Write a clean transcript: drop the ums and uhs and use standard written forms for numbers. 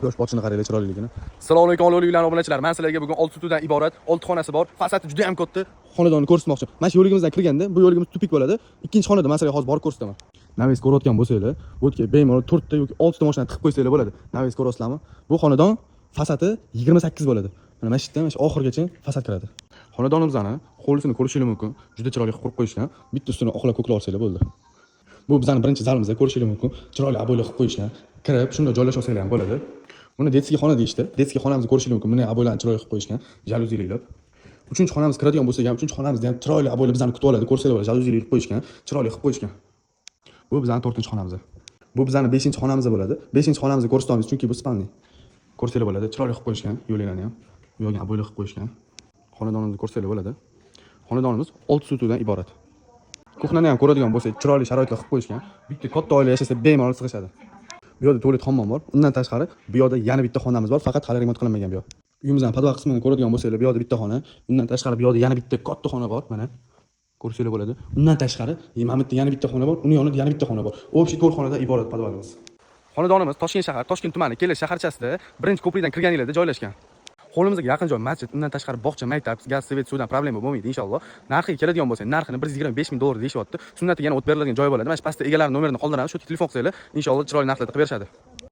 Quyosh botishini qaranglar, chiroyliligini. Assalomu alaykum, olovli uylar obunachilar. Men sizlarga bugun 6 tudan iborat 6 xonasi bor. Fasadi juda ham katta. Xonadonni ko'rsatmoqchi. Mana shu yo'ligimizdan kirganda, bu yo'ligimiz tupik bo'ladi. Ikkinchi xonada men sizlarga hozir borib ko'rsataman. Navis ko'rayotgan bo'lsanglar, bu yerga bemalol 4 ta yoki 6 ta mashina tiqib qo'ysanglar bo'ladi. Navis ko'rasizlarmi? Bu xonadon fasadi 28 bo'ladi. Mana shu yerdan mana shu oxirigacha fasad kiradi. Xonadonimizni hovlisini ko'rishingiz mumkin. Juda chiroyli qilib qo'yishgan. Bitta ustini oqlab ko'klab olsanglar bo'ldi. Bu bizning birinchi zalimizda ko'rishingiz mumkin. Chiroyli aboylar qilib qo'yishgan. Kirib, shunda joylasha olsanglar ham bo'ladi. Buni detskiy xona deyishdi. Detskiy xonamizni ko'rishingiz mumkin. Buni aboylarni chiroyli qilib qo'yishgan. Jaluziliklar. Uchinchi xonamiz kiradigan bo'lsa ham, uchinchi xonamizda ham chiroyli aboylar bizani kutib oladi. Ko'rsanglar bo'ladi. Jaluzilik qilib qo'yishgan. Chiroyli qilib qo'yishgan. Bu bizning 4-xonamiz. Bu bizning 5-xonamiz bo'ladi. 5-xonamizni ko'rsatib olamiz, chunki bu spanli. Ko'rsanglar bo'ladi. Chiroyli qilib qo'yishgan. Yo'llarni ham. Bu yoqqa aboylar qilib qo'yishgan. Xonadonimizni ko'rsanglar bo'ladi. Xonadonimiz 6 sutuvdan iborat. Kuxnani ham ko'radigan bo'lsak, chiroyli sharoitlar qilib qo'yishgan. Bitta katta oila yashasa bemalol sig'ishadi. Bu yerda tualet hammom bor. Undan tashqari bu yerda yana bitta xonamiz bor, faqat hali remont qilinmagan bu yer. Uyimizning podval qismini ko'radigan bo'lsanglar, bu yerda bitta xona, undan tashqari bu yerda yana bitta katta xona bor, mana. Ko'rsanglar bo'ladi. Undan tashqari mana bitta yana bitta xona bor, uni yonida yana bitta xona bor. Общий 4 xonadan iborat podvalimiz. Xonadonimiz Toshkent shahar, Toshkent tumani, Kelish shaharchasida, birinchi ko'prikdan kirganinglarda joylashgan. Hovlimizga yaqin joy masjid, undan tashqari bog'cha, maktab, gaz, svet, suvdan problema bo'lmaydi inshaalloh. Narxiga keladigan bo'lsa, narxini 125 ming dollar deyishyapti. Sunnatiga yana o't beriladigan joy bo'ladi. Mana shu pastda egalari nomerini qoldiramiz, shu telefon qilsanglar, inshaalloh chiroyli narxlarda qilib berishadi.